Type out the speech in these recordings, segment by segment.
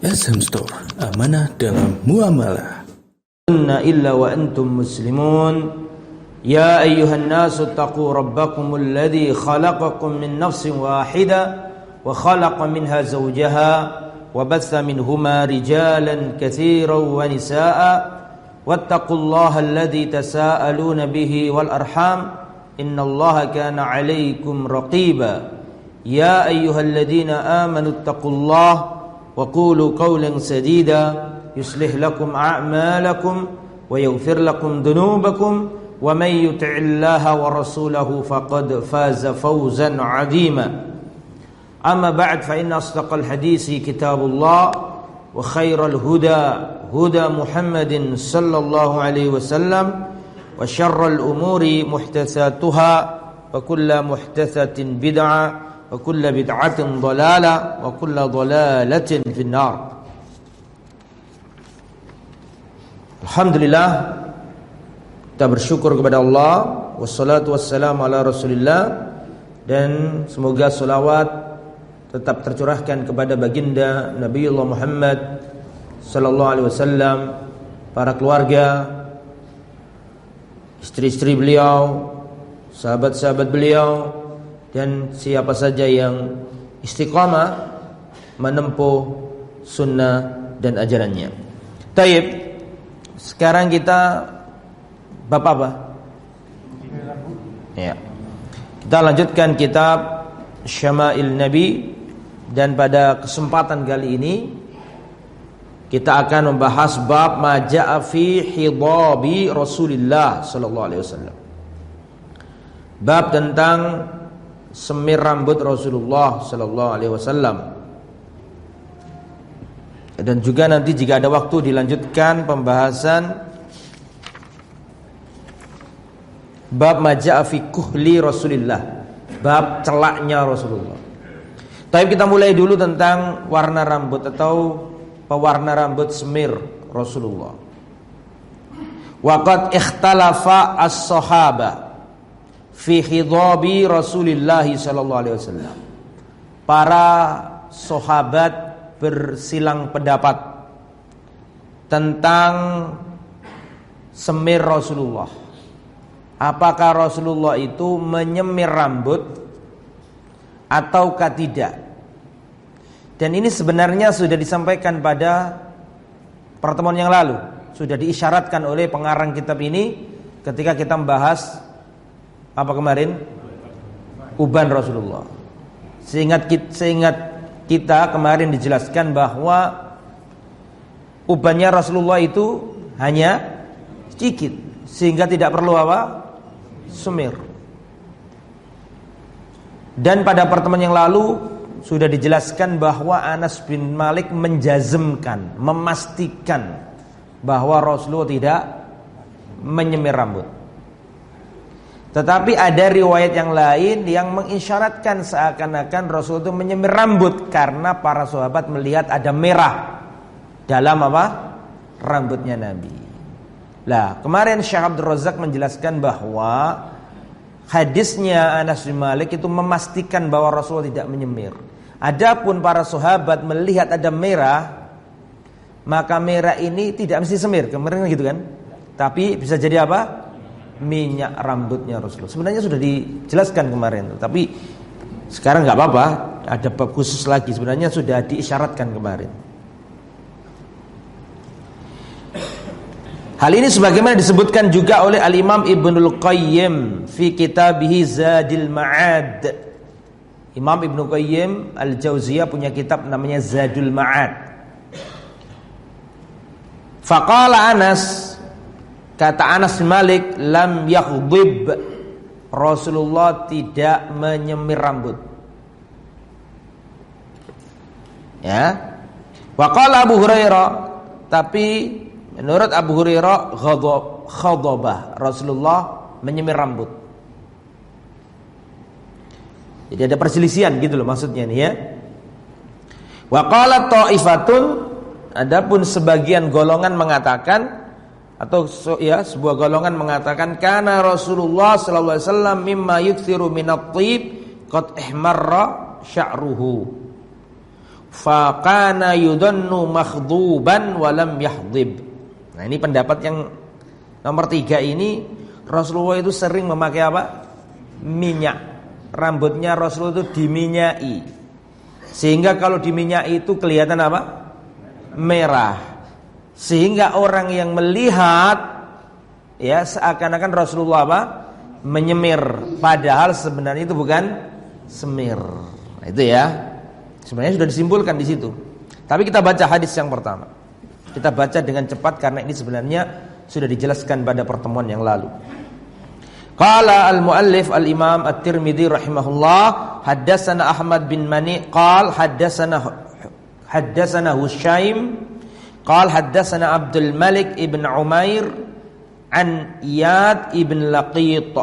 SM Store, amanah dalam muamalah. إلا وأنتم مسلمون يا أيها الناس اتقوا ربكم الذي خلقكم من نفس واحدة وخلق منها زوجها وبث منهما رجالا كثيرا ونساء واتقوا الله الذي تساءلون به والأرحام إن الله كان عليكم رقيبا يا أيها الذين آمنوا اتقوا الله وقولوا قولا سديدا يصلح لكم أعمالكم ويغفر لكم ذنوبكم ومن يطع الله ورسوله فقد فاز فوزا عظيما أما بعد فإن أصدق الحديث كتاب الله وخير الهدى هدى محمد صلى الله عليه وسلم وشر الأمور محدثاتها وكل محدثة بدعة وكل بدعة ضلالة وكل ضلالة في النار. Alhamdulillah, kita bersyukur kepada Allah, wassalatu wassalamu ala Rasulillah, dan semoga selawat tetap tercurahkan kepada baginda Nabiullah Muhammad sallallahu alaihi wasallam, para keluarga, istri-istri beliau, sahabat-sahabat beliau, dan siapa saja yang istiqamah menempuh sunnah dan ajarannya. Taib. Sekarang kita bab apa? Ya. Kita lanjutkan kitab Syama'il Nabi, dan pada kesempatan kali ini kita akan membahas bab ma ja'a fi hidabi Rasulillah sallallahu alaihi wasallam. Bab tentang semir rambut Rasulullah sallallahu alaihi wasallam. Dan juga nanti jika ada waktu dilanjutkan pembahasan bab ma ja'a fi kuhli Rasulillah, bab celaknya Rasulullah. Tapi kita mulai dulu tentang warna rambut atau pewarna rambut semir Rasulullah. Waqad ikhtalafa as-sahaba fi khidabi Rasulillah sallallahu alaihi wasallam. Para sahabat bersilang pendapat tentang semir Rasulullah. Apakah Rasulullah itu menyemir rambut ataukah tidak? Dan ini sebenarnya sudah disampaikan pada pertemuan yang lalu, sudah diisyaratkan oleh pengarang kitab ini ketika kita membahas apa kemarin? Uban Rasulullah. Seingat kita kemarin dijelaskan bahwa ubannya Rasulullah itu hanya sedikit, sehingga tidak perlu apa? Semir. Dan pada pertemuan yang lalu sudah dijelaskan bahwa Anas bin Malik menjazmkan, memastikan bahwa Rasulullah tidak menyemir rambut. Tetapi ada riwayat yang lain yang mengisyaratkan seakan-akan Rasul itu menyemir rambut karena para sahabat melihat ada merah dalam apa? Rambutnya Nabi. Lah, kemarin Syekh Abdul Razak menjelaskan bahwa hadisnya Anas bin Malik itu memastikan bahwa Rasul tidak menyemir. Adapun para sahabat melihat ada merah, maka merah ini tidak mesti semir. Kemarin gitu kan? Tapi bisa jadi apa? Minyak rambutnya Rasulullah. Sebenarnya sudah dijelaskan kemarin, tapi sekarang nggak apa-apa, ada bab khusus lagi. Sebenarnya sudah diisyaratkan kemarin. Hal ini sebagaimana disebutkan juga oleh Al-Imam Ibnul Qayyim fi kitabih Zadil Ma'ad. Imam Ibnu Qayyim Al-Jauziyah punya kitab namanya Zadul Ma'ad. Faqala Anas, kata Anas bin Malik, lam yakhdhib, Rasulullah tidak menyemir rambut. Ya. Wa qala Abu Hurairah, tapi menurut Abu Hurairah khadhabah, Rasulullah menyemir rambut. Jadi ada perselisihan gitu loh maksudnya nih ya. Wa qala ta'ifatun, adapun sebagian golongan mengatakan, atau ya sebuah golongan mengatakan, kana Rasulullah sallallahu alaihi wasallam mimma yukthiru minat thib qad ihmarra sya'ruhu Faqana yudhannu makhduban walam yahdib. Nah, ini pendapat yang nomor 3 ini. Rasulullah itu sering memakai apa? Minyak. Rambutnya Rasulullah itu diminyai, sehingga kalau diminyai itu kelihatan apa? Merah. Sehingga orang yang melihat, ya, seakan-akan Rasulullah apa? Menyemir, padahal sebenarnya itu bukan semir. Nah, itu ya. Sebenarnya sudah disimpulkan di situ. Tapi kita baca hadis yang pertama. Kita baca dengan cepat karena ini sebenarnya sudah dijelaskan pada pertemuan yang lalu. Qala al-muallif al-Imam At-Tirmidzi rahimahullah, haddatsana Ahmad bin Mani qala haddatsana Husyaim qala haddatsana Abdul Malik ibn Umair an Iyad ibn Laqit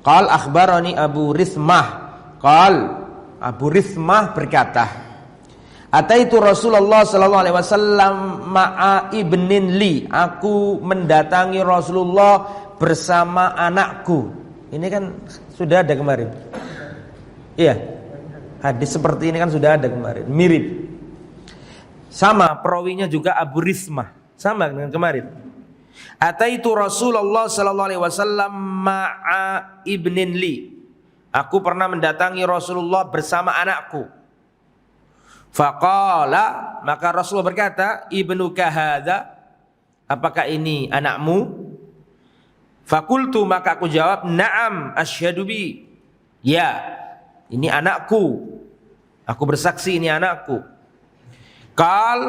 qala akhbarani Abu Rithmah qala Abu Rithmah berkata, ataitu Rasulullah sallallahu alaihi wasallam ma'a ibnin li, aku mendatangi Rasulullah bersama anakku. Ini kan sudah ada kemarin. Iya. Hadis seperti ini kan sudah ada kemarin, mirip. Sama perawinya juga Abu Rithmah, sama dengan kemarin. Ataitu Rasulullah sallallahu alaihi wasallam ma'a ibnin li, aku pernah mendatangi Rasulullah bersama anakku. Faqala, maka Rasulullah berkata, ibnuka hadza, apakah ini anakmu? Fakultu, maka aku jawab, na'am asyhadu bi, ya, ini anakku, aku bersaksi ini anakku. Qal,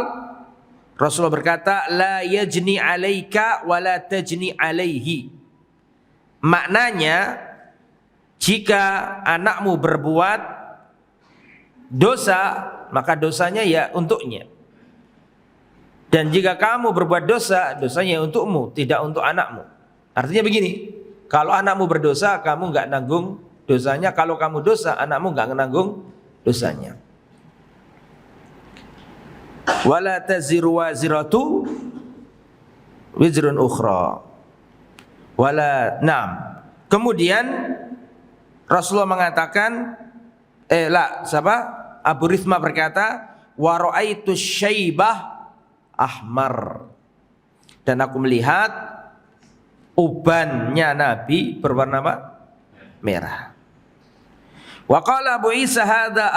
Rasulullah berkata, la yajni alaika wa la tajni alaihi, maknanya jika anakmu berbuat dosa, maka dosanya ya untuknya. Dan jika kamu berbuat dosa, dosanya untukmu, tidak untuk anakmu. Artinya begini, kalau anakmu berdosa, kamu enggak nanggung dosanya. Kalau kamu dosa, anakmu enggak nanggung dosanya. Wala taziru waziratu wizrun ukhra. Wala na'am. Kemudian Rasulullah mengatakan, Abu Rithmah berkata, wa ra'aitu syaibah ahmar, dan aku melihat ubannya Nabi berwarna apa? Merah. Wa qala Abu Isa hadza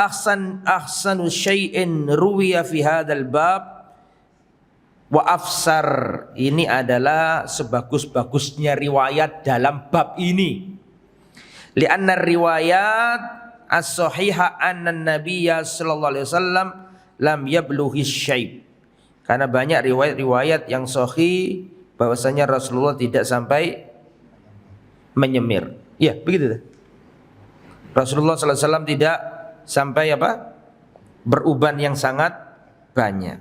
ahsanu syai'in ruwiya fi hadzal bab wa afsar, ini adalah sebagus-bagusnya riwayat dalam bab ini. Li'anna riwayat as-sahihah anna nabiyya sallallahu alaihi wasallam lam yablughi syaib, karena banyak riwayat-riwayat yang sahih bahwasanya Rasulullah tidak sampai menyemir. Ya, begitu. Rasulullah sallallahu alaihi wasallam tidak sampai apa? Beruban yang sangat banyak.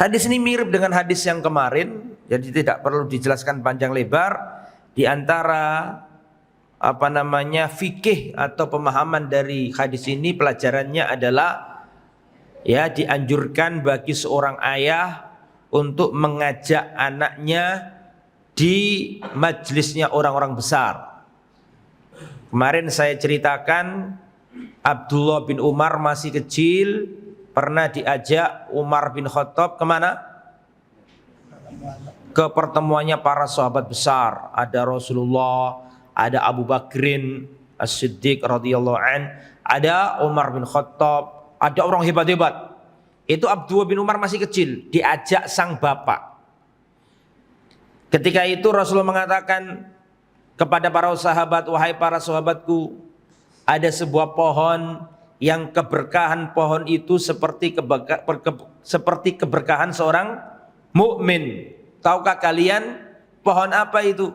Hadis ini mirip dengan hadis yang kemarin, jadi tidak perlu dijelaskan panjang lebar. Di antara fikih atau pemahaman dari hadis ini, pelajarannya adalah ya, dianjurkan bagi seorang ayah untuk mengajak anaknya di majelisnya orang-orang besar. Kemarin saya ceritakan Abdullah bin Umar masih kecil pernah diajak Umar bin Khattab kemana? Ke pertemuannya para sahabat besar. Ada Rasulullah, ada Abu Bakrin As-Siddiq radhiyallahu an, ada Umar bin Khattab, ada orang hebat-hebat. Itu Abdullah bin Umar masih kecil, diajak sang bapak. Ketika itu Rasulullah mengatakan kepada para sahabat, wahai para sahabatku, ada sebuah pohon yang keberkahan pohon itu seperti keberkahan seorang mukmin. Tahukah kalian pohon apa itu?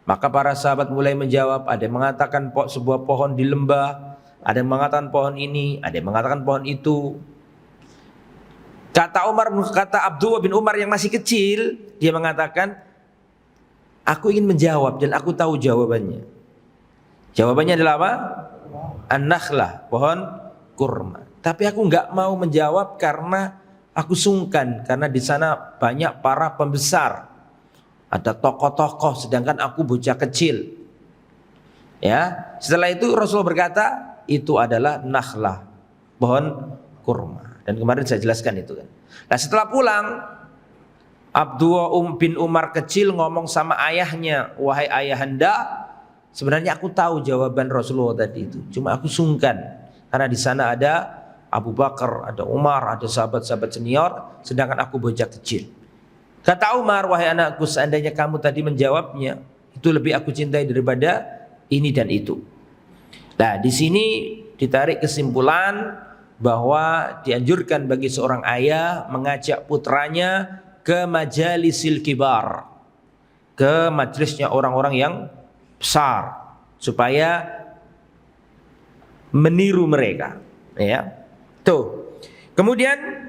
Maka para sahabat mulai menjawab, ada yang mengatakan sebuah pohon di lembah, ada yang mengatakan pohon ini, ada yang mengatakan pohon itu. Kata Abdullah bin Umar yang masih kecil, dia mengatakan, aku ingin menjawab dan aku tahu jawabannya. Jawabannya adalah apa? An-nakhlah, pohon kurma. Tapi aku enggak mau menjawab karena aku sungkan, karena di sana banyak para pembesar. Ada tokoh-tokoh, sedangkan aku bocah kecil. Ya, setelah itu Rasulullah berkata, itu adalah nakhlah, pohon kurma. Dan kemarin saya jelaskan itu kan. Nah setelah pulang, Abdullah bin Umar kecil ngomong sama ayahnya, wahai ayahanda, sebenarnya aku tahu jawaban Rasulullah tadi itu, cuma aku sungkan karena di sana ada Abu Bakar, ada Umar, ada sahabat-sahabat senior, sedangkan aku bocah kecil. Kata Umar, wahai anakku, seandainya kamu tadi menjawabnya, itu lebih aku cintai daripada ini dan itu. Nah, di sini ditarik kesimpulan bahwa dianjurkan bagi seorang ayah mengajak putranya ke majalisil kibar, ke majelisnya orang-orang yang besar, supaya meniru mereka. Ya, tuh. Kemudian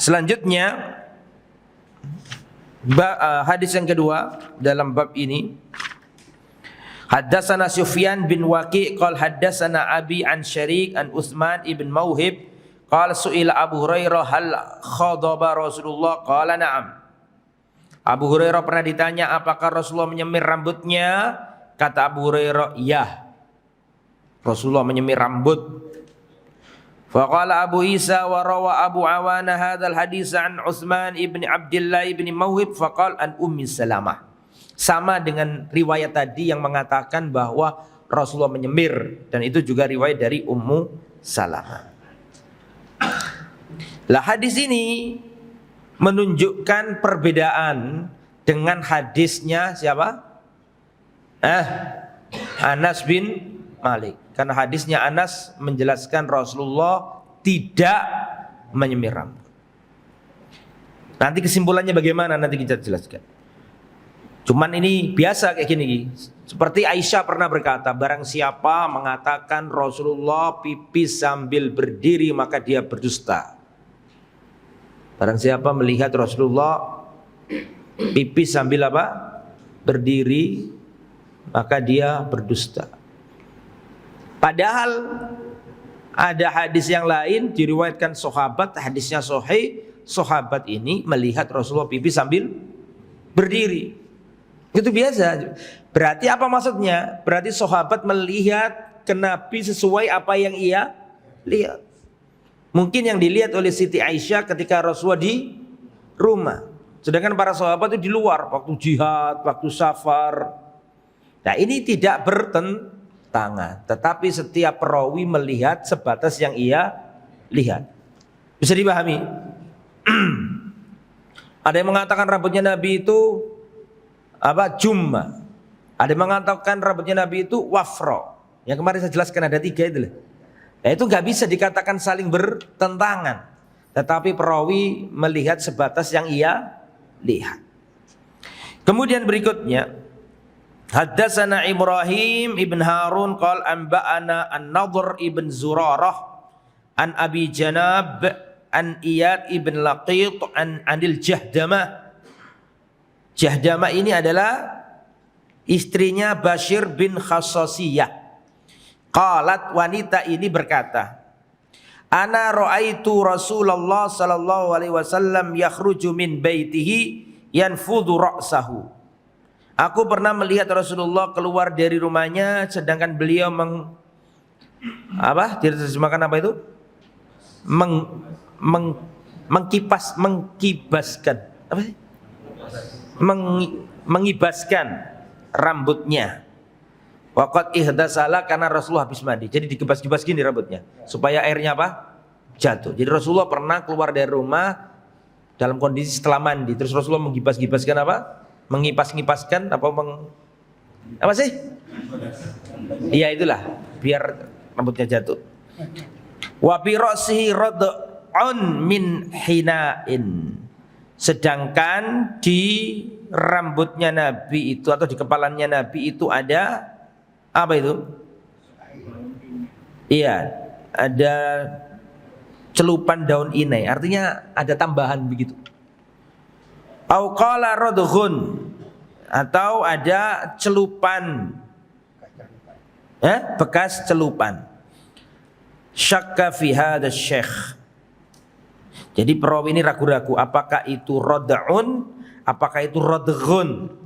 selanjutnya hadis yang kedua dalam bab ini, haddatsana Sufyan bin Waqi' qala haddatsana Abi an Syarik an Utsman ibn Mauhib qala su'ila Abu Hurairah hal khadaba Rasulullah qala na'am. Abu Hurairah pernah ditanya apakah Rasulullah menyemir rambutnya? Kata Abu Hurairah, ya, Rasulullah menyemir rambut. Faqala Abu Isa wa rawa Abu Awana hadzal hadits an Utsman ibn Abdullah ibn Mauhib faqala an Ummi Salamah. Sama dengan riwayat tadi yang mengatakan bahwa Rasulullah menyemir, dan itu juga riwayat dari Ummu Salamah. Lah hadis ini menunjukkan perbedaan dengan hadisnya siapa? Anas bin Malik. Karena hadisnya Anas menjelaskan Rasulullah tidak menyemir rambut. Nanti kesimpulannya bagaimana nanti kita jelaskan. Cuman ini biasa kayak gini. Seperti Aisyah pernah berkata, barang siapa mengatakan Rasulullah pipis sambil berdiri maka dia berdusta. Barang siapa melihat Rasulullah pipis sambil apa? Berdiri, maka dia berdusta. Padahal ada hadis yang lain diriwayatkan sahabat, hadisnya sahih, sahabat ini melihat Rasulullah pipis sambil berdiri. Itu biasa. Berarti apa maksudnya? Berarti sahabat melihat ke Nabi sesuai apa yang ia lihat. Mungkin yang dilihat oleh Siti Aisyah ketika Rasulullah di rumah, sedangkan para sahabat itu di luar, waktu jihad, waktu safar. Nah ini tidak bertentangan, tetapi setiap perawi melihat sebatas yang ia lihat. Bisa dipahami? Ada yang mengatakan rambutnya Nabi itu jumma. Ada yang mengatakan rambutnya Nabi itu wafro. Yang kemarin saya jelaskan ada 3 itu lah. Nah, itu nggak bisa dikatakan saling bertentangan, tetapi perawi melihat sebatas yang ia lihat. Kemudian berikutnya, haddatsana Ibrahim ibn Harun qala anba'ana an-Nadhr ibn Zurarah an Abi Janab an Iyad ibn Laqit anil Jahdamah. Jahdamah ini adalah istrinya Bashir bin Khassasiyah. Qalat, wanita ini berkata, ana ra'aitu Rasulullah sallallahu alaihi wasallam yakhruju min baitihi yanfudhu ra'sahu. Aku pernah melihat Rasulullah keluar dari rumahnya sedangkan beliau diterjemahkan apa itu? Mengkibaskan. Apa sih? Mengibaskan rambutnya. Waqad ihdasala, karena Rasulullah habis mandi. Jadi dikibas-kibas gini rambutnya supaya airnya apa? Jatuh. Jadi Rasulullah pernah keluar dari rumah dalam kondisi setelah mandi. Terus Rasulullah mengibas-gibaskan apa? Mengipas-ngipaskan apa sih? Iya itulah, biar rambutnya jatuh. Wa bi ra'sihi rad'un min hina'in. Sedangkan di rambutnya Nabi itu atau di kepalanya Nabi itu ada apa itu? Iya, ada celupan daun inai. Artinya ada tambahan begitu. Au qala radghun, atau ada celupan. Bekas celupan. Syakka fi hadha syekh. Jadi perawi ini ragu-ragu apakah itu rad'un, apakah itu radghun.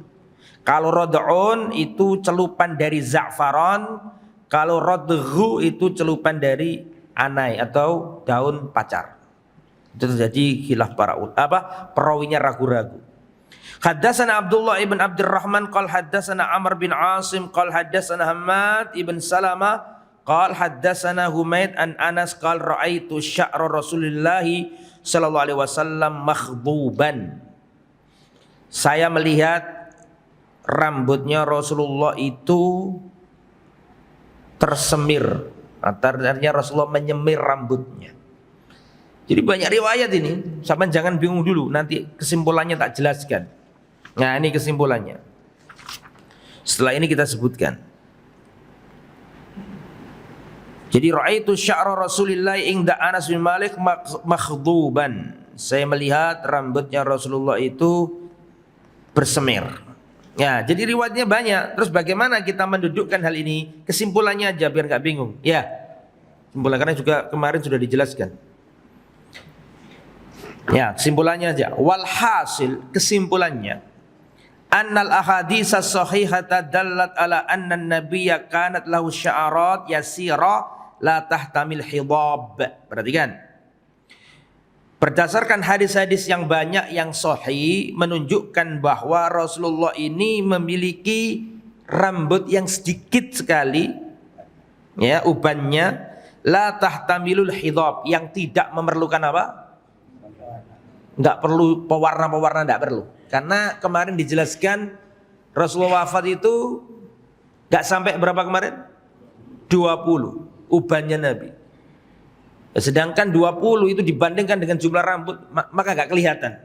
Kalau rad'un itu celupan dari za'faran, kalau radghu itu celupan dari anai atau daun pacar. Itu terjadi khilaf para perawinya ragu-ragu. Haddatsana Abdullah ibn Abdurrahman qala haddatsana Amr bin Asim qala haddatsana Hammad ibn Salamah qala haddatsana Humaid an Anas qala raaitu sya'ra Rasulillah sallallahu alaihi wasallam makhduban. Saya melihat rambutnya Rasulullah itu tersemir. Artinya Rasulullah menyemir rambutnya. Jadi banyak riwayat ini, sampai jangan bingung dulu, nanti kesimpulannya tak jelaskan. Nah, ini kesimpulannya. Setelah ini kita sebutkan. Jadi raaitu sya'ra Rasulillah inda Anas bin Malik makhduban. Saya melihat rambutnya Rasulullah itu bersemir. Ya, jadi riwayatnya banyak. Terus bagaimana kita mendudukkan hal ini? Kesimpulannya aja biar nggak bingung. Ya, kesimpulan karena juga kemarin sudah dijelaskan. Ya, kesimpulannya aja. Walhasil, kesimpulannya, annal ahadits as-sahihata dallat ala anna an-nabiyya kanat lahu sya'arat yasira la tahtamil hidab. Perhatikan. Berdasarkan hadis-hadis yang banyak yang sahih menunjukkan bahwa Rasulullah ini memiliki rambut yang sedikit sekali, ya, ubannya la tahtamilul hidab, yang tidak memerlukan apa? Enggak perlu pewarna-pewarna, enggak perlu. Karena kemarin dijelaskan Rasulullah wafat itu enggak sampai berapa kemarin? 20 ubannya Nabi. Sedangkan 20 itu dibandingkan dengan jumlah rambut maka enggak kelihatan.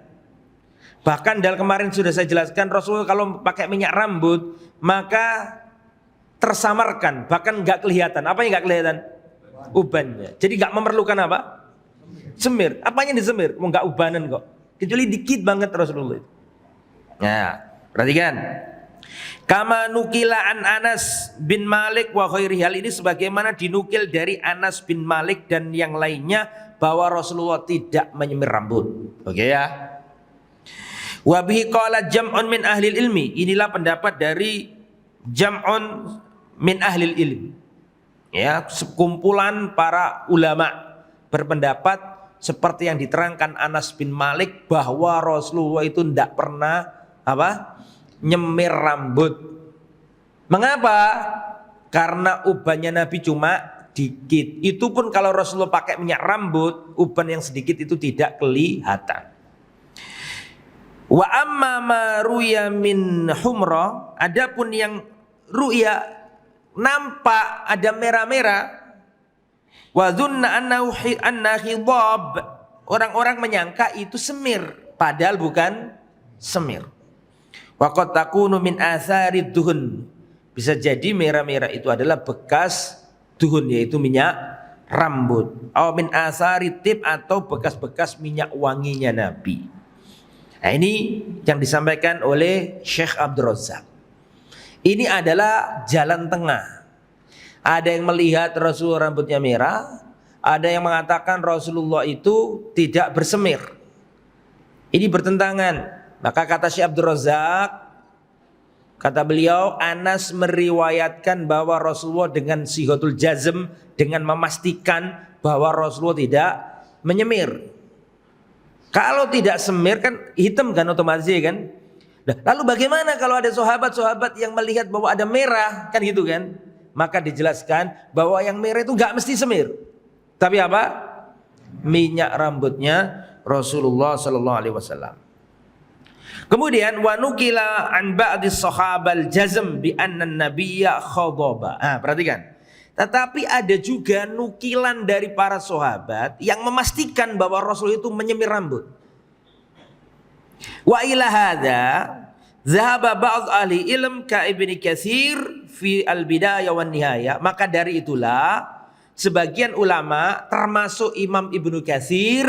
Bahkan dalam kemarin sudah saya jelaskan Rasulullah kalau pakai minyak rambut maka tersamarkan, bahkan enggak kelihatan. Apa yang enggak kelihatan? Ubannya. Jadi enggak memerlukan apa? Semir. Apanya disemir? Enggak ubanan kok. Kecuali dikit banget Rasulullah itu. Nah, perhatikan. Kama nukila an Anas bin Malik wa khairihi, hal ini sebagaimana dinukil dari Anas bin Malik dan yang lainnya bahwa Rasulullah tidak menyemir rambut. Oke ya. Wa bihi qala jam'un min ahli ilmi. Inilah pendapat dari jam'un min ahli ilmi. Ya, sekumpulan para ulama berpendapat seperti yang diterangkan Anas bin Malik bahwa Rasulullah itu tidak pernah nyemir rambut. Mengapa? Karena ubannya Nabi cuma dikit. Itu pun kalau Rasulullah pakai minyak rambut, uban yang sedikit itu tidak kelihatan. Wa amma ma ruya min humra, adapun yang ruya nampak ada merah-merah, wa dzunna anna khidab, orang-orang menyangka itu semir padahal bukan semir. Wa qad takunu min atharid duhun, bisa jadi merah-merah itu adalah bekas duhun yaitu minyak rambut, atau min atharit tib atau bekas-bekas minyak wanginya Nabi. Nah, ini yang disampaikan oleh Syekh Abdul Razak. Ini adalah jalan tengah. Ada yang melihat Rasulullah rambutnya merah, ada yang mengatakan Rasulullah itu tidak bersemir. Ini bertentangan. Maka kata Syekh Abdul Razak, kata beliau, Anas meriwayatkan bahwa Rasulullah dengan sihatul jazm, dengan memastikan bahwa Rasulullah tidak menyemir. Kalau tidak semir kan hitam kan otomatis kan. Nah, lalu bagaimana kalau ada sahabat-sahabat yang melihat bahwa ada merah kan gitu kan? Maka dijelaskan bahwa yang merah itu enggak mesti semir. Tapi apa? Minyak rambutnya Rasulullah sallallahu alaihi wasallam. Kemudian wa nukila an ba'dis sahabal jazm bi anna an-nabiyya khadaba. Perhatikan. Tetapi ada juga nukilan dari para sahabat yang memastikan bahwa Rasul itu menyemir rambut. Wa ila hadza zahaba ba'd ahli ilm ka Ibnu Katsir fi al-Bidayah wan Nihayah. Maka dari itulah sebagian ulama termasuk Imam Ibnu Katsir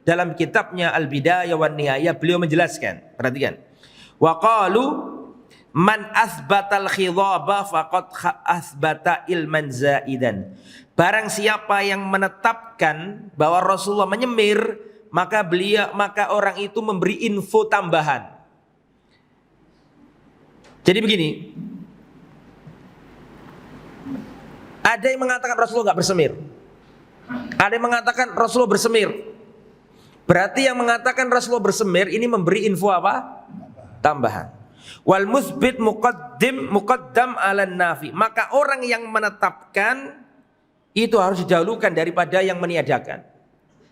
dalam kitabnya Al-Bidayah wan Nihayah beliau menjelaskan. Perhatikan. Wa qalu man asbatal khidaba faqad asbata ilman zaidan. Barang siapa yang menetapkan bahwa Rasulullah menyemir, maka orang itu memberi info tambahan. Jadi begini. Ada yang mengatakan Rasulullah enggak bersemir. Ada yang mengatakan Rasulullah bersemir. Berarti yang mengatakan Rasulullah bersemir ini memberi info apa? Tambahan. Wal muthbit muqaddam 'alan nafi. Maka orang yang menetapkan itu harus didahulukan daripada yang meniadakan.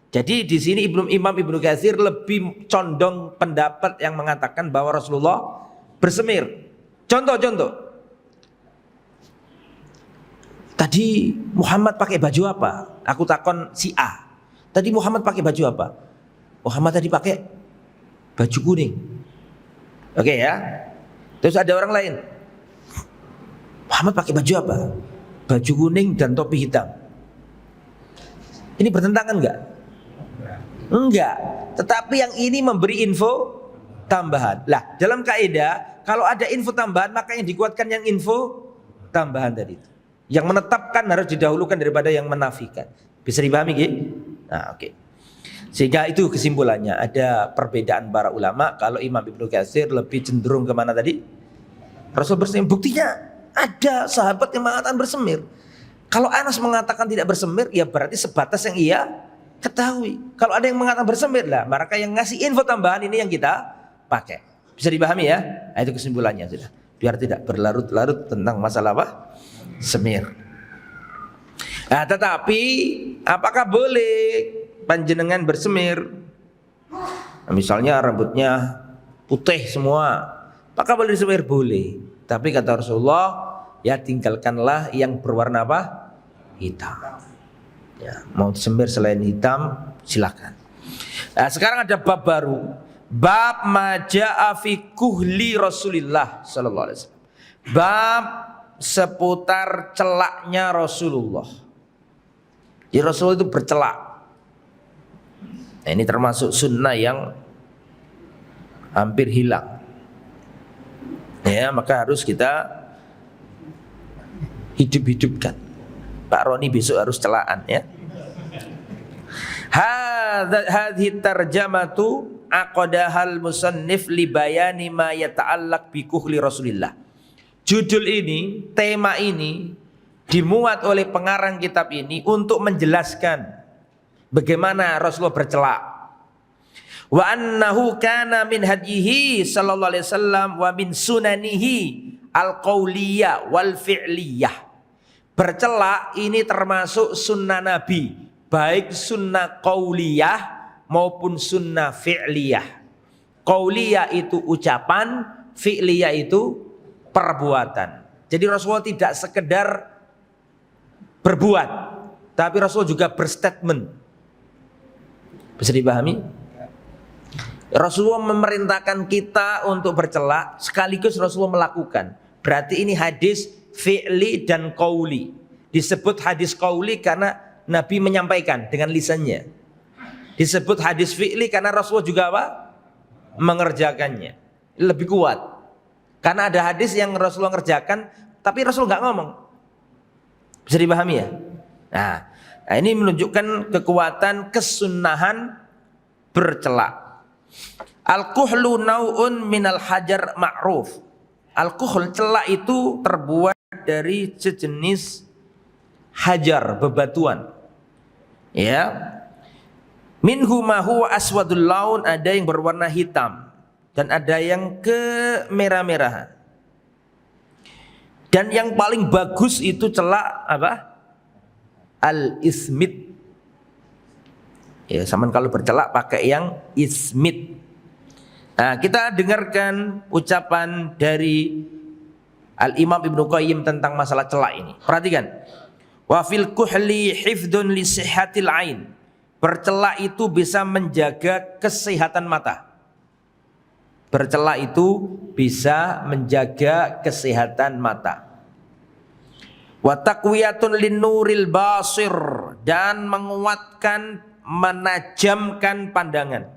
Jadi di sini Imam Ibnu Katsir lebih condong pendapat yang mengatakan bahwa Rasulullah bersemir. Contoh. Tadi Muhammad pakai baju apa? Aku takon si A. Tadi Muhammad pakai baju apa? Muhammad tadi pakai baju kuning. Oke ya. Terus ada orang lain. Muhammad pakai baju apa? Baju kuning dan topi hitam. Ini bertentangan enggak? Enggak. Tetapi yang ini memberi info tambahan. Lah, dalam kaidah kalau ada info tambahan maka yang dikuatkan yang info tambahan tadi itu. Yang menetapkan harus didahulukan daripada yang menafikan. Bisa dipahami gitu? Nah, oke. Sehingga itu kesimpulannya. Ada perbedaan para ulama. Kalau Imam Ibnu Katsir lebih cenderung kemana tadi? Rasul bersemir. Buktinya ada sahabat yang mengatakan bersemir. Kalau Anas mengatakan tidak bersemir, ya berarti sebatas yang ia ketahui. Kalau ada yang mengatakan bersemir lah, maka yang ngasih info tambahan ini yang kita pakai. Bisa dipahami ya? Nah, itu kesimpulannya sudah. Biar tidak berlarut-larut tentang masalah apa? Semir. Nah, tetapi apakah boleh panjenengan bersemir? Nah, misalnya rambutnya putih semua, apakah boleh disemir? Boleh. Tapi kata Rasulullah, ya tinggalkanlah yang berwarna apa? Hitam. Ya, mau disemir selain hitam silakan. Nah, sekarang ada bab baru. Bab maja'a fi kuhli Rasulillah sallallahu alaihi wasallam. Bab seputar celaknya Rasulullah. Jadi Rasulullah itu bercelak. Nah, ini termasuk sunnah yang hampir hilang. Ya, maka harus kita hidup-hidupkan. Pak Roni besok harus celaan ya. Hadhihi tarjamatu aqadahal musannif li bayani ma yata'allaq bi kuhli Rasulillah. Judul ini, tema ini dimuat oleh pengarang kitab ini untuk menjelaskan bagaimana Rasulullah bercelak. Wa annahu kana min hadyihi sallallahu alaihi wasallam wa min sunanihi al-qauliyah wal fi'liyah. Bercelak ini termasuk sunnah Nabi, baik sunnah qauliyah maupun sunnah fi'liyah. Qauliyah itu ucapan, fi'liyah itu perbuatan. Jadi Rasulullah tidak sekedar berbuat, tapi Rasulullah juga berstatement. Bisa dipahami? Rasulullah memerintahkan kita untuk bercelak, sekaligus Rasulullah melakukan. Berarti ini hadis fi'li dan qauli. Disebut hadis qauli karena Nabi menyampaikan dengan lisannya. Disebut hadis fi'li karena Rasulullah juga apa? Mengerjakannya. Lebih kuat. Karena ada hadis yang Rasulullah ngerjakan tapi Rasul nggak ngomong. Bisa dipahami ya? Nah, ini menunjukkan kekuatan kesunnahan bercelak. Al-kuhlu nau'un minal hajar ma'ruf. Al-kuhl, celak itu terbuat dari sejenis hajar, bebatuan. Ya. Minhu ma huwa aswadul laun, ada yang berwarna hitam dan ada yang kemerah-merahan. Dan yang paling bagus itu celak apa? Al-ismit. Ya, sama kalau bercelak pakai yang ismit. Nah, kita dengarkan ucapan dari Al-Imam Ibnu Qayyim tentang masalah celak ini. Perhatikan. Wa fil kuhli hifdun li sihhatil ain. Bercelak itu bisa menjaga kesehatan mata. Bercelak itu bisa menjaga kesehatan mata. Wa taqwiyatun linnuril basir, dan menguatkan, menajamkan pandangan.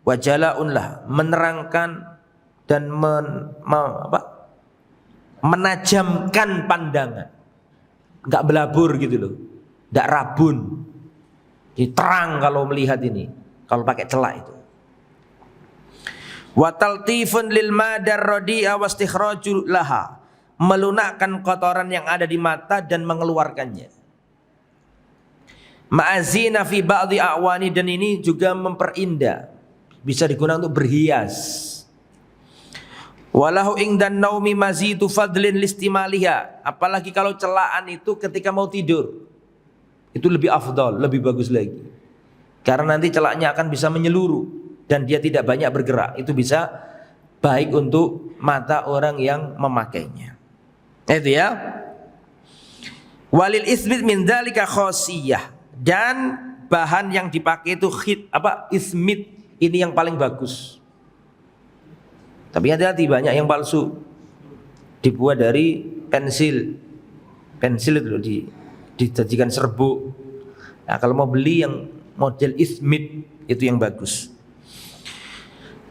Wa jala'un lah, menerangkan dan menajamkan pandangan. Enggak belabur gitu loh. Enggak rabun. Jadi terang kalau melihat ini, kalau pakai celak itu. Wa taltifun lil madar radi'a wastikhraju laha, melunakkan kotoran yang ada di mata dan mengeluarkannya. Ma'azina fi ba'dhi a'wani, dan ini juga memperindah, bisa digunakan untuk berhias. Walahu ingdan naumi mazidu fadlin listimaliha, apalagi kalau celaan itu ketika mau tidur, itu lebih afdal, lebih bagus lagi. Karena nanti celaknya akan bisa menyeluruh dan dia tidak banyak bergerak. Itu bisa baik untuk mata orang yang memakainya. Itu ya. Walil ismit min dzalika khosiyah, dan bahan yang dipakai itu ismit, ini yang paling bagus. Tapi hati-hati, banyak yang palsu, dibuat dari pensil itu dijadikan serbuk. Nah, kalau mau beli yang model ismit itu yang bagus.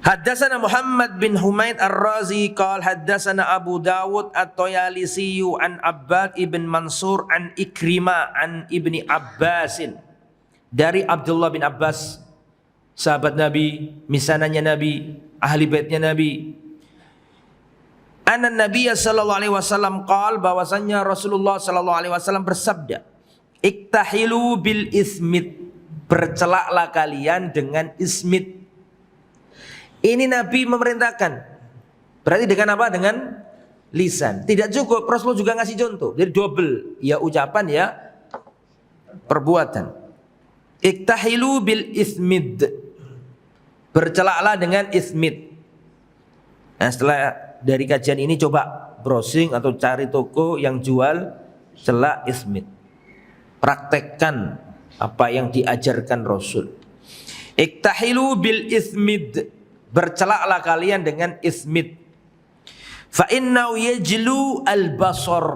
Haddatsana Muhammad bin Humaid Ar-Razi qala haddatsana Abu Dawud At-Tayalisi an Abbad ibn Mansur an Ikrimah an Ibni Abbasin, dari Abdullah bin Abbas, sahabat Nabi, misananya Nabi, ahli baitnya Nabi. Anna Nabiya sallallahu alaihi wasallam qala, bahwasannya Rasulullah sallallahu alaihi wasallam bersabda, iktahilu bil ismit, bercelaklah kalian dengan ismit. Ini Nabi memerintahkan. Berarti dengan apa? Dengan lisan. Tidak cukup, Rasulullah juga ngasih contoh. Jadi double, ya ucapan ya perbuatan. Iktahilu bil ismid, bercelaklah dengan ismid. Nah, setelah dari kajian ini coba browsing atau cari toko yang jual celak ismid. Praktekkan apa yang diajarkan Rasul. Iktahilu bil ismid, bercelaklah kalian dengan ismid. Fa innahu yajlu al-basar,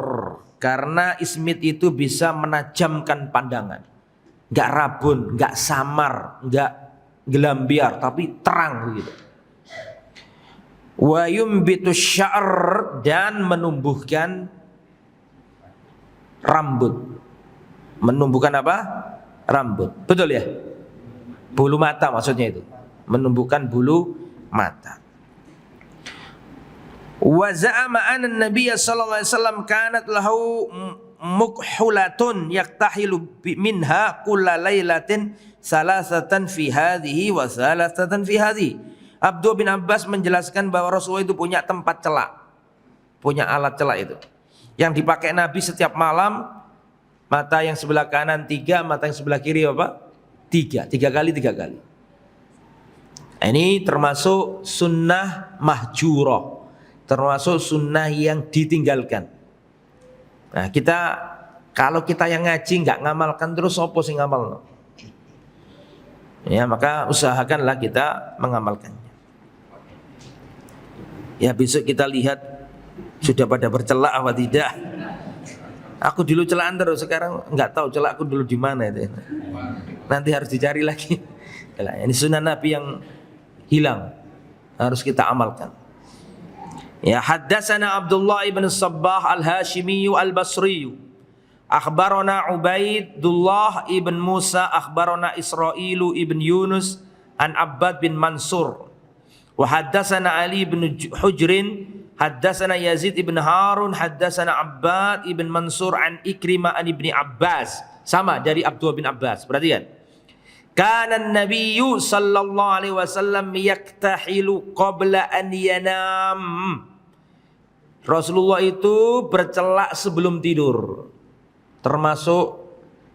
karena ismid itu bisa menajamkan pandangan. Enggak rabun, enggak samar, enggak gelambiar, tapi terang gitu. Wa yumbitu sya'r, dan menumbuhkan rambut. Menumbuhkan apa? Rambut. Betul ya? Bulu mata maksudnya itu. Menumbuhkan bulu mata. Wa za'ama anna an-nabiy sallallahu alaihi wasallam kanat lahu mukhulatun yaktahilu minha kulla lailatin salasatan fi hadhihi wa salasatan fi hadhihi. Abdullah bin Abbas menjelaskan bahwa Rasulullah itu punya tempat celak, punya alat celak itu yang dipakai Nabi setiap malam. Mata yang sebelah kanan 3, mata yang sebelah kiri apa? 3 kali. Ini termasuk sunnah mahjurah, termasuk sunnah yang ditinggalkan. Nah, kalau kita yang ngaji nggak ngamalkan terus, sopo sing ngamal? Ya, maka usahakanlah kita mengamalkannya. Ya, besok kita lihat sudah pada bercelak apa tidak. Aku dulu celaan terus, sekarang nggak tahu celakku dulu di mana itu. Nanti harus dicari lagi. Ini sunnah Nabi yang hilang, harus kita amalkan. Ya, haddatsana Abdullah ibn Sabbah al-Hashimi al-Basri, akhbarana Ubaidullah ibn Musa, akhbarana Israilu ibn Yunus an Abbad bin Mansur, wa haddatsana Ali bin Hujrin, haddatsana Yazid ibn Harun, haddatsana Abbad ibn Mansur an Ikrimah an Ibni Abbas. Sama dari Abdullah bin Abbas. Perhatikan. Kana an-nabiyyu sallallahu alaihi wasallam yaktahilu qabla an yanam. Rasulullah itu bercelak sebelum tidur. Termasuk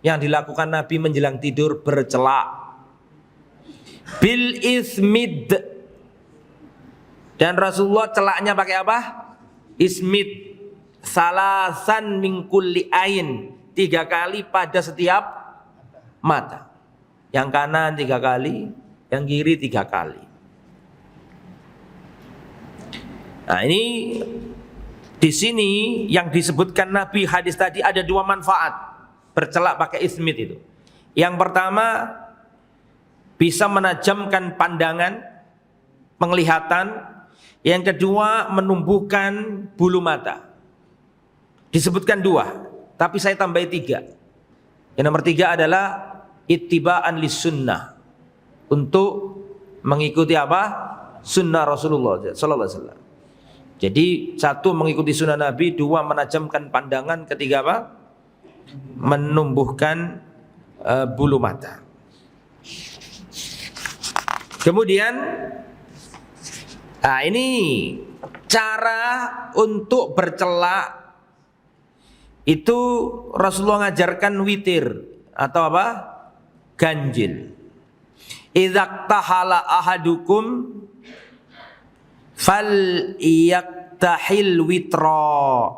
yang dilakukan Nabi menjelang tidur, bercelak. Bil ismid. Dan Rasulullah celaknya pakai apa? Ismid. Salasan min kulli ain, 3 kali pada setiap mata. Yang kanan 3 kali, yang kiri 3 kali. Nah, ini di sini yang disebutkan Nabi hadis tadi ada 2 manfaat bercelak pakai ismid itu. Yang pertama, bisa menajamkan pandangan, penglihatan. Yang kedua, menumbuhkan bulu mata. Disebutkan 2, tapi saya tambahi 3. Yang nomor 3 adalah ittiba'an lis sunnah, untuk mengikuti apa? Sunnah Rasulullah sallallahu alaihi wasallam. Jadi 1 mengikuti sunnah Nabi, 2 menajamkan pandangan, ketiga apa? Menumbuhkan bulu mata. Kemudian ini cara untuk bercelak itu Rasulullah ngajarkan witir atau apa? Ganjil. Idza tahala ahadukum fal yaktahil witra.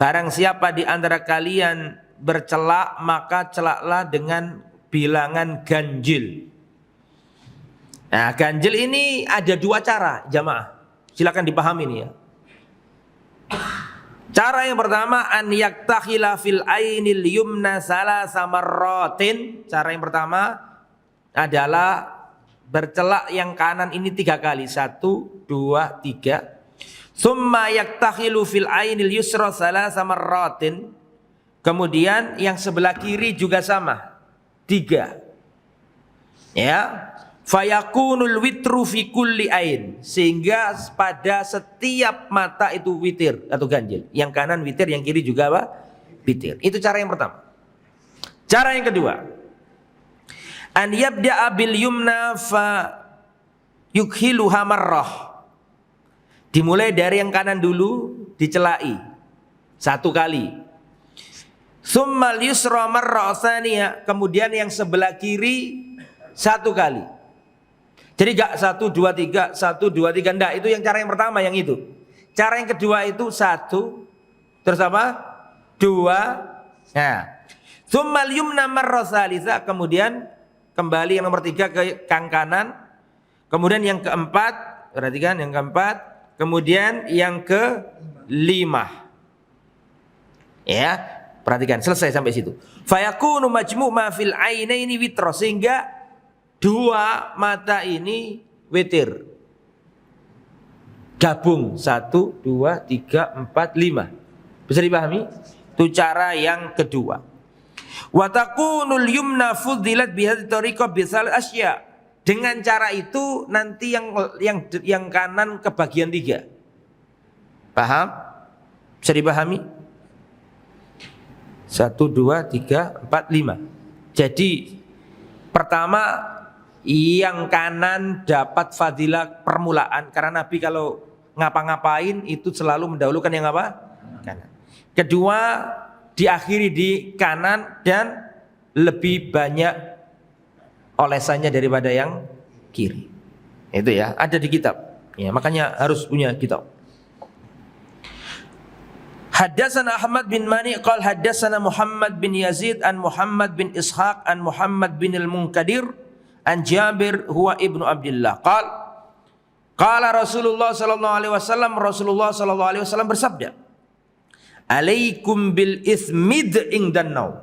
Barang siapa di antara kalian bercelak, maka celaklah dengan bilangan ganjil. Nah, ganjil ini ada dua cara, jamaah. Silakan dipahami ini ya. Cara yang pertama, an yaktakhila fil ainil yumna salasa marratin. Cara yang pertama adalah bercelak yang kanan ini 3 kali. 1, 2, 3. Summa yaktakhilu fil ainil yusra salasa marratin. Kemudian yang sebelah kiri juga sama. 3. Ya. Fayakunul witru fi kulli ain, sehingga pada setiap mata itu witir atau ganjil. Yang kanan witir, yang kiri juga apa? Witir. Itu cara yang pertama. Cara yang kedua, an yabda'a bil yumna fa yukhiluha marrah. Dimulai dari yang kanan dulu, dicelai 1 kali. Summal yusra marrah tsaniyah, kemudian yang sebelah kiri 1 kali. Jadi gak 1, 2, 3, 1, 2, 3, enggak, itu yang cara yang pertama yang itu. Cara yang kedua itu 1, terus apa? 2. Nah, tsummal yumna marra tsalitsah, kemudian kembali yang nomor 3 ke kang kanan. Kemudian yang keempat, perhatikan yang keempat, kemudian yang ke-5. Ya, perhatikan selesai sampai situ. Fayakunu majmu' ma fil ainaini witra, sehingga 2 mata ini witir. Gabung 1, 2, 3, 4, 5. Bisa dipahami? Itu cara yang kedua. Wa takunul yumna fudilat bihadzi tariqah bisal asya. Dengan cara itu nanti yang kanan kebagian 3. Paham? Bisa dipahami? 1, 2, 3, 4, 5. Jadi pertama, yang kanan dapat fadilah permulaan, karena Nabi kalau ngapa-ngapain itu selalu mendahulukan yang apa? Kanan. Kedua, diakhiri di kanan dan lebih banyak olesannya daripada yang kiri. Itu ya, ada di kitab. Ya, makanya harus punya kitab. Haddatsana Ahmad bin Mani qala haddatsana Muhammad bin Yazid an Muhammad bin Ishaq an Muhammad bin al-Munkadir an Jabir huwa ibnu Abdullah qala Rasulullah sallallahu alaihi wasallam, Rasulullah sallallahu alaihi wasallam bersabda, alaikum bil ismid ingdan naum.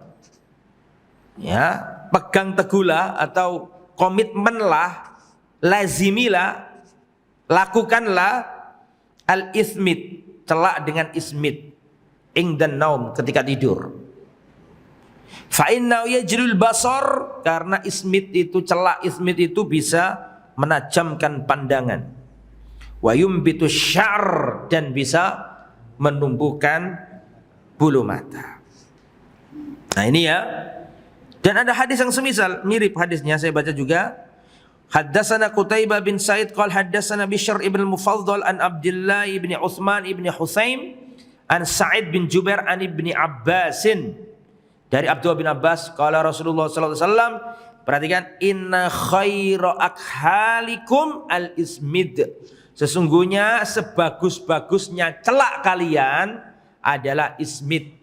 Ya, pegang teguhlah atau komitmenlah, lazimilah, lakukanlah al ismid, celak dengan ismid ingdan naum, ketika tidur. Fa innahu yajrul basar, karena ismit itu, celak ismit itu bisa menajamkan pandangan. Wa yumbitu syar, dan bisa menumbuhkan bulu mata. Nah ini ya. Dan ada hadis yang semisal, mirip hadisnya, saya baca juga. Haddatsana Qutaibah bin Sa'id qala haddatsana Bishr ibn al-Mufaddal an Abdullah ibn Utsman ibn Husaim an Sa'id bin Jubair an ibni Abbasin, dari Abdullah bin Abbas, qala Rasulullah sallallahu alaihi wasallam, perhatikan, inna khaira akhalikum al-ismid, sesungguhnya sebagus-bagusnya celak kalian adalah ismid.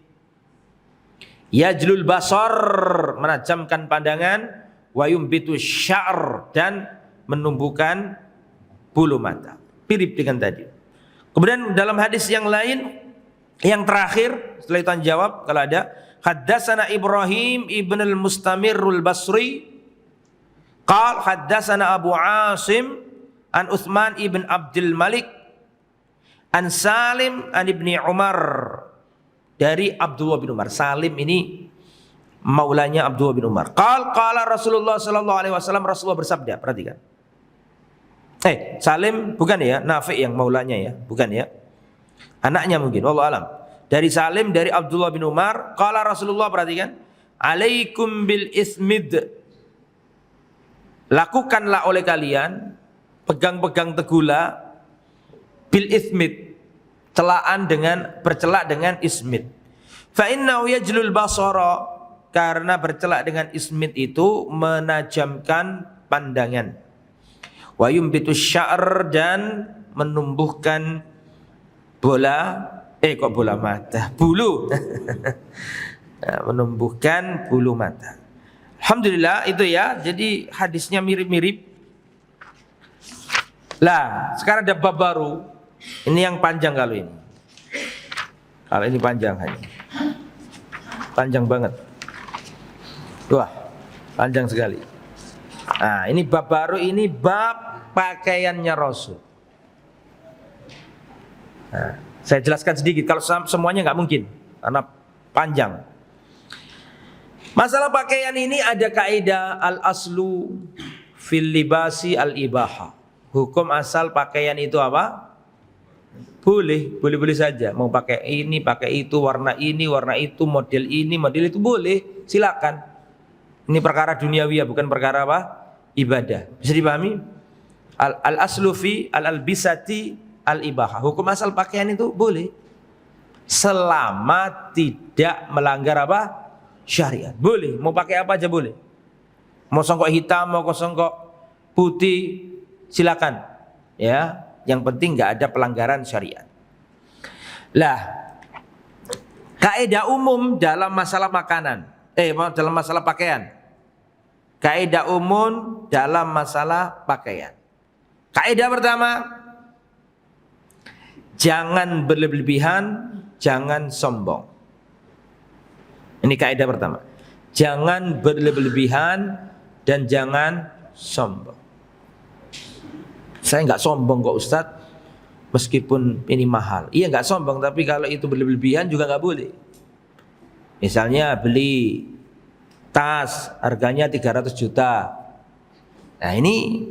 Yajlul basar, menajamkan pandangan, wa yumbitu syar, dan menumbuhkan bulu mata. Mirip dengan tadi. Kemudian dalam hadis yang lain, yang terakhir setelah itu jawab kalau ada, haddatsana Ibrahim ibn al-Mustamirul Basri qala haddatsana Abu Asim an Utsman ibn Abdul Malik an Salim an ibni Umar, dari Abdullah bin Umar. Salim ini maulanya Abdullah bin Umar. Qala Rasulullah sallallahu alaihi wasallam, Rasulullah bersabda, perhatikan. Salim bukan ya, Nafi yang maulanya ya, bukan ya. Anaknya mungkin, wallahu alam. Dari Salim, dari Abdullah bin Umar, qala Rasulullah, perhatikan, alaikum bil ismid. Lakukanlah oleh kalian, pegang-pegang teguhlah bil ismid, bercelak dengan ismid. Fa innahu yajlul basara, karena bercelak dengan ismid itu menajamkan pandangan. Wa yumbitu sya'r, dan menumbuhkan bola mata, bulu. Menumbuhkan bulu mata. Alhamdulillah itu ya. Jadi hadisnya mirip-mirip. Lah, sekarang ada bab baru. Ini yang panjang kalau ini. Kalau ini panjang hanya. Panjang banget. Wah, panjang sekali. Nah, ini bab baru, ini bab pakaiannya Rasul. Nah, saya jelaskan sedikit. Kalau semuanya nggak mungkin, karena panjang. Masalah pakaian ini ada kaidah al-aslu fil libasi al-ibaha. Hukum asal pakaian itu apa? Boleh saja. Mau pakai ini, pakai itu, warna ini, warna itu, model ini, model itu boleh. Silakan. Ini perkara duniawi ya, bukan perkara apa? Ibadah. Bisa dipahami? Al-aslu fi al-albisati al-ibaha. Hukum asal pakaian itu boleh. Selama tidak melanggar apa? Syariat. Boleh, mau pakai apa aja boleh. Mau songkok hitam, mau songkok putih, silakan. Ya, yang penting nggak ada pelanggaran syariat. Lah, kaidah umum dalam masalah makanan, dalam masalah pakaian. Kaidah umum dalam masalah pakaian. Kaidah pertama, jangan berlebihan, jangan sombong. Ini kaidah pertama. Jangan berlebihan dan jangan sombong. Saya nggak sombong kok Ustadz, meskipun ini mahal. Iya nggak sombong, tapi kalau itu berlebihan juga nggak boleh. Misalnya beli tas harganya 300 juta. Nah ini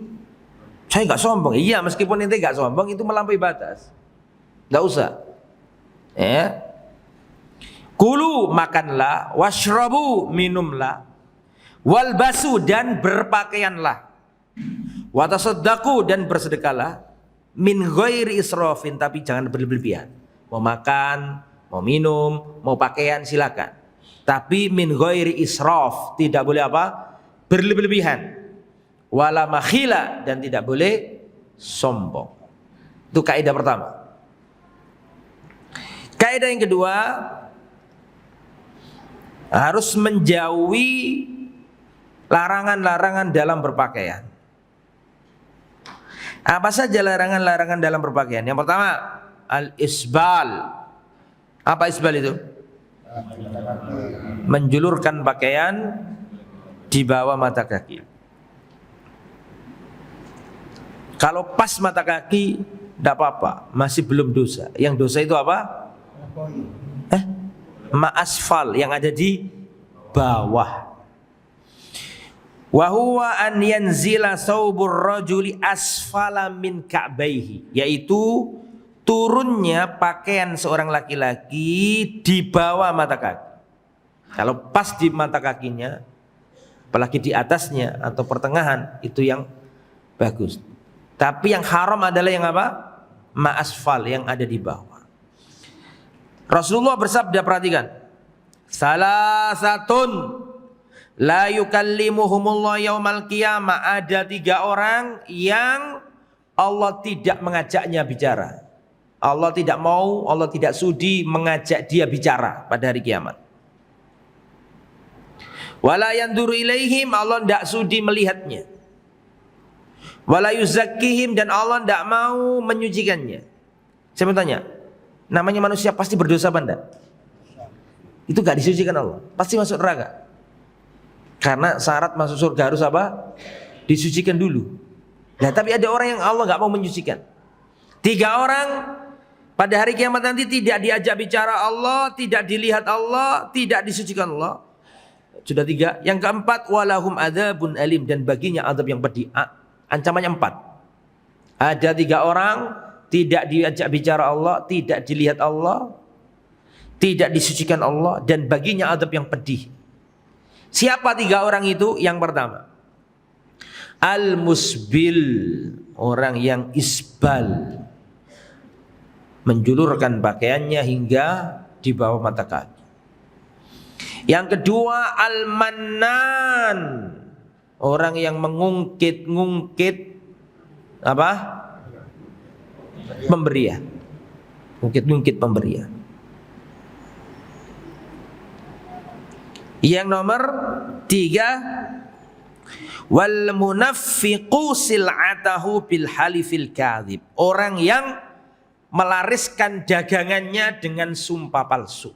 saya nggak sombong. Iya, meskipun ente nggak sombong, itu melampaui batas. Nggak usah. Ya. Kulu, makanlah, washrabu, minumlah, walbasu, dan berpakaianlah, watasaddaqu, dan bersedekahlah, min ghairi israfin, tapi jangan berlebihan. Mau makan, mau minum, mau pakaian silakan, tapi min ghairi israf, tidak boleh apa? Berlebihan. Wala makhila, dan tidak boleh sombong. Itu kaidah pertama. Kaidah yang kedua, harus menjauhi larangan-larangan dalam berpakaian. Apa saja larangan-larangan dalam berpakaian? Yang pertama, al-isbal. Apa isbal itu? Menjulurkan pakaian di bawah mata kaki. Kalau pas mata kaki, tidak apa-apa, masih belum dosa. Yang dosa itu apa? Ma'asfal, yang ada di bawah. Wa huwa an yanzila saubur rajuli asfala min ka'baihi, yaitu turunnya pakaian seorang laki-laki di bawah mata kaki. Kalau pas di mata kakinya, apalagi di atasnya atau pertengahan, itu yang bagus. Tapi yang haram adalah yang apa? Ma'asfal, yang ada di bawah. Rasulullah bersabda, perhatikan, salasatun la yukallimuhumullah yaumal qiyamah. Ada 3 orang yang Allah tidak mengajaknya bicara. Allah tidak mau, Allah tidak sudi mengajak dia bicara pada hari kiamat. Wala yanduru ilaihim, Allah tidak sudi melihatnya. Wala yuzakkihim, dan Allah tidak mau menyucikannya. Saya mau tanya, namanya manusia pasti berdosa apa enggak? Itu gak disucikan Allah, pasti masuk neraka. Karena syarat masuk surga harus apa? Disucikan dulu. Nah, tapi ada orang yang Allah gak mau menyucikan. 3 orang pada hari kiamat nanti tidak diajak bicara Allah, tidak dilihat Allah, tidak disucikan Allah. Sudah 3. Yang keempat, walahum adzabun alim, dan baginya azab yang pedih. Ancamannya 4. Ada 3 orang tidak diajak bicara Allah, tidak dilihat Allah, tidak disucikan Allah, dan baginya azab yang pedih. Siapa 3 orang itu? Yang pertama, al-musbil, orang yang isbal, menjulurkan pakaiannya hingga di bawah mata kaki. Yang kedua, al-mannan, orang yang mengungkit-ngungkit apa? Pemberian. Ngungkit-ngungkit pemberian. Yang nomor 3, wal munaffiqu sil'atahu bil halifil kadhib, orang yang melariskan dagangannya dengan sumpah palsu.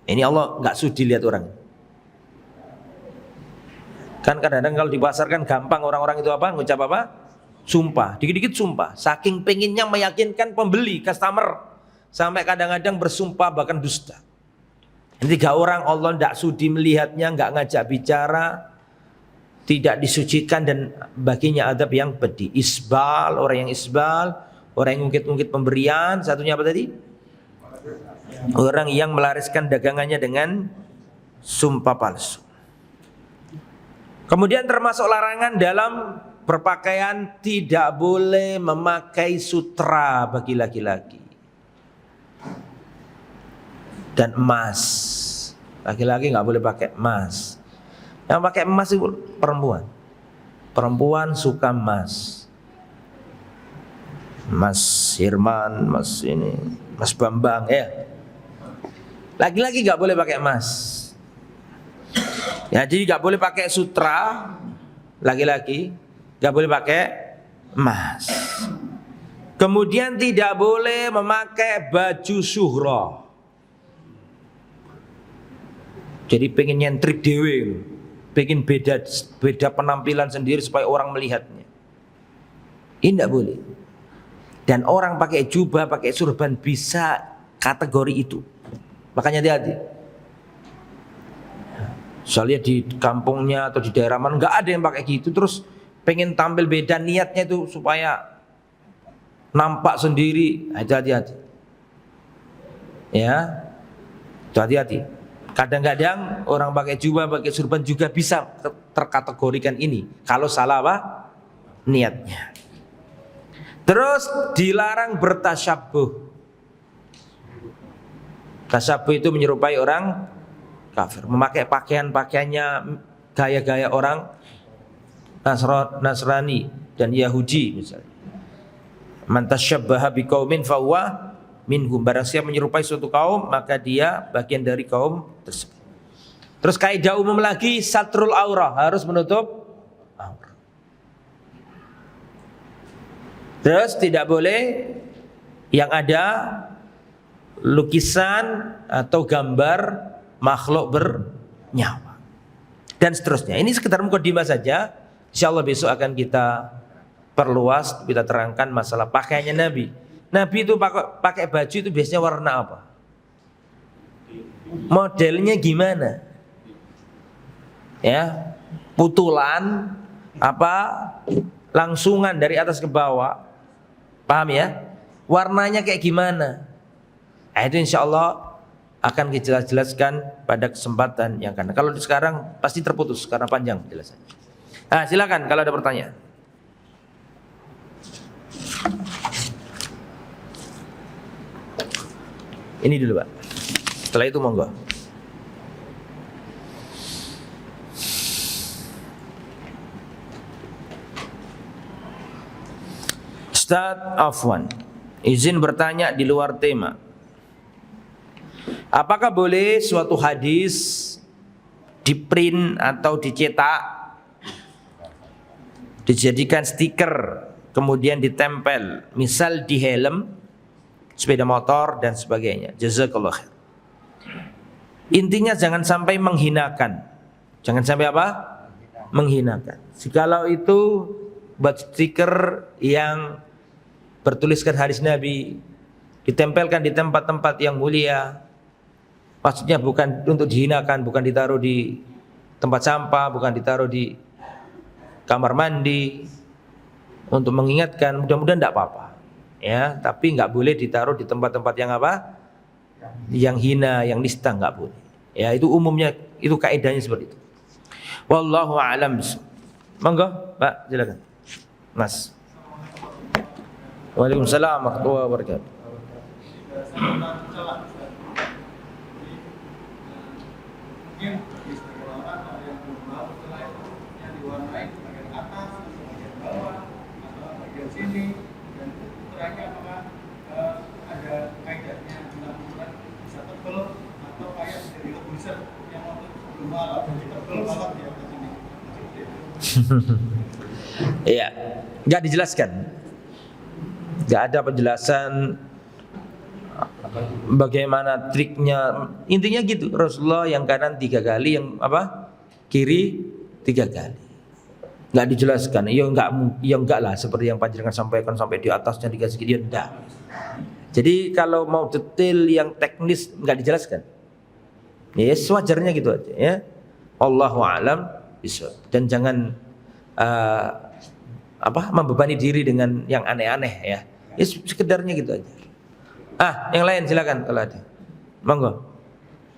Ini Allah nggak sudi lihat orang. Kan kadang-kadang kalau di pasar kan gampang orang-orang itu apa? Ngucap apa? Sumpah, dikit-dikit sumpah. Saking pengennya meyakinkan pembeli, customer, sampai kadang-kadang bersumpah bahkan dusta. Ini 3 orang Allah tidak sudi melihatnya, nggak ngajak bicara, tidak disucikan dan baginya adab yang pedih. Isbal, orang yang isbal, orang yang ngungkit-ngungkit pemberian. Satunya apa tadi? Orang yang melariskan dagangannya dengan sumpah palsu. Kemudian termasuk larangan dalam berpakaian, tidak boleh memakai sutra bagi laki-laki dan emas. Laki-laki nggak boleh pakai emas. Yang pakai emas itu perempuan. Perempuan suka emas. Mas Hirman, Mas ini, Mas Bambang ya. Laki-laki nggak boleh pakai emas. Ya, jadi nggak boleh pakai sutra. Laki-laki nggak boleh pakai emas. Kemudian tidak boleh memakai baju syuhrah. Jadi pengen nyentrik dewe, pengen beda penampilan sendiri supaya orang melihatnya. Ini tidak boleh. Dan orang pakai jubah, pakai surban bisa kategori itu. Makanya hati-hati. Soalnya di kampungnya atau di daerah mana nggak ada yang pakai gitu, terus pengen tampil beda, niatnya itu supaya nampak sendiri. Hati-hati. Ya, hati-hati. Kadang-kadang orang pakai jubah, pakai surban juga bisa terkategorikan ini. Kalau salah apa? Niatnya. Terus dilarang bertasyabuh. Tasyabuh itu menyerupai orang kafir, memakai pakaian-pakaiannya gaya-gaya orang Nasrani dan Yahudi misalnya. Man tasyabbaha biqaumin fahuwa minhum, barang siapa menyerupai suatu kaum maka dia bagian dari kaum tersebut. Terus kaidah umum lagi, satrul aurah, harus menutup aurat. Terus tidak boleh yang ada lukisan atau gambar makhluk bernyawa dan seterusnya. Ini sekedar mukadimah saja. Insyaallah besok akan kita perluas, kita terangkan masalah pakaiannya Nabi. Nabi itu pakai baju itu biasanya warna apa? Modelnya gimana? Ya, putulan apa? Langsungan dari atas ke bawah. Paham ya? Warnanya kayak gimana? Nah, itu insyaallah akan dijelaskan pada kesempatan yang akan. Kalau sekarang pasti terputus karena panjang penjelasannya. Nah, silakan kalau ada pertanyaan. Ini dulu Pak. Setelah itu monggo. Ustaz Afwan, izin bertanya di luar tema. Apakah boleh suatu hadis diprint atau dicetak, dijadikan stiker, kemudian ditempel, misal di helm sepeda motor dan sebagainya? Jazakallah khair. Intinya jangan sampai menghinakan. Jangan sampai apa? Menghinakan. Jikalau itu buat stiker yang bertuliskan hadis Nabi, ditempelkan di tempat-tempat yang mulia, maksudnya bukan untuk dihinakan, bukan ditaruh di tempat sampah, bukan ditaruh di kamar mandi untuk mengingatkan, mudah-mudahan tidak apa-apa. Ya, tapi nggak boleh ditaruh di tempat-tempat yang apa? Yang hina, yang nista, nggak boleh. Ya, itu umumnya, itu kaidahnya seperti itu. Wallahu a'lam. Monggo, Pak, silakan. Mas. Waalaikumsalam warahmatullahi wabarakatuh. Iya, nggak dijelaskan, nggak ada penjelasan bagaimana triknya. Intinya gitu, Rasulullah yang kanan 3 kali, yang kiri 3 kali. Nggak dijelaskan. Ya enggak lah, seperti yang panjenengan sampaikan sampai di atasnya dikasih dia enggak. Jadi kalau mau detail yang teknis nggak dijelaskan. Ya sewajarnya gitu aja ya. Allahu a'lam bishawab. Dan jangan membebani diri dengan yang aneh-aneh ya. Ya sekedarnya gitu aja. Yang lain silakan kalau ada. Monggo.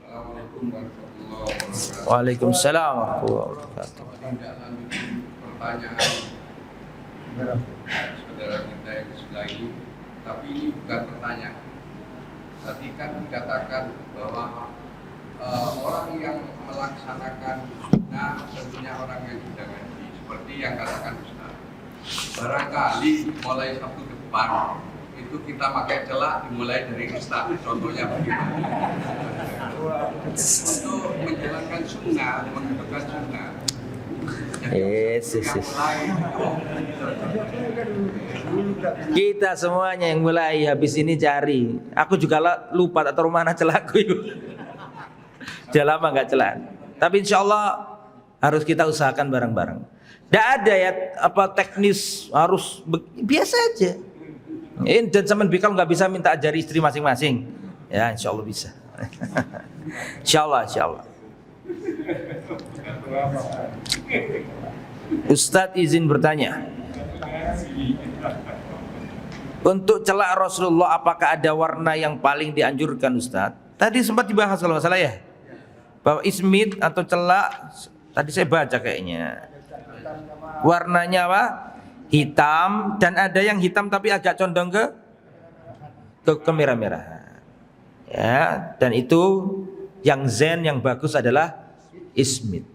Assalamualaikum warahmatullahi wabarakatuh. Waalaikumsalam warahmatullahi wabarakatuh. Pertanyaan saudara kita yang sebelah ini, tapi ini bukan pertanyaan. Tadi kan dikatakan bahwa orang yang melaksanakan sunnah tentunya orang yang sudah ngaji, seperti yang katakan Ustaz. Barangkali mulai Sabtu depan itu kita pakai celak dimulai dari Ustaz. Contohnya bagaimana? Untuk menjalankan sunnah, menghidupkan sunnah. Yes. Kita semuanya yang mulai habis ini cari. Aku juga lupa atau mana celakku itu. Sudah lama nggak celak. Tapi insya Allah harus kita usahakan bareng-bareng. Tidak ada ya teknis, harus biasa aja. Dan zaman Bikal nggak bisa minta ajari istri masing-masing. Ya insya Allah bisa. Insya Allah. Ustadz izin bertanya. Untuk celak Rasulullah apakah ada warna yang paling dianjurkan Ustadz? Tadi sempat dibahas kalau nggak salah ya, bahwa ismit atau celak tadi saya baca kayaknya warnanya hitam, dan ada yang hitam tapi agak condong ke merah-merah. Ya, dan itu yang zen, yang bagus adalah ismit.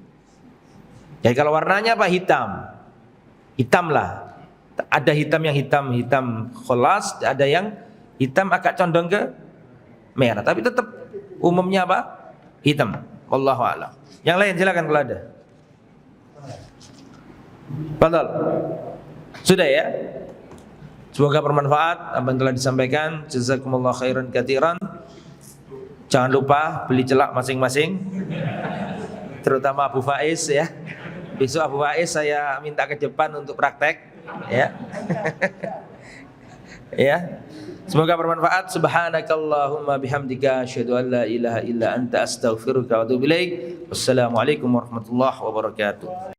Jadi kalau warnanya hitam lah. Ada hitam yang hitam kholas, ada yang hitam agak condong ke merah, tapi tetap umumnya hitam. Wallahu a'lam. Yang lain silakan kalau ada. Fadhal. Sudah ya? Semoga bermanfaat apa yang telah disampaikan. Jazakumullah khairan katsiran. Jangan lupa beli celak masing-masing, terutama Abu Faiz ya. Besok Abu Faiz saya minta ke depan untuk praktek ya. Ya. Semoga bermanfaat. Subhanakallahumma bihamdika asyhadu an la ilaha illa anta astaghfiruka wa atubu ilaik. Wassalamualaikum warahmatullahi wabarakatuh.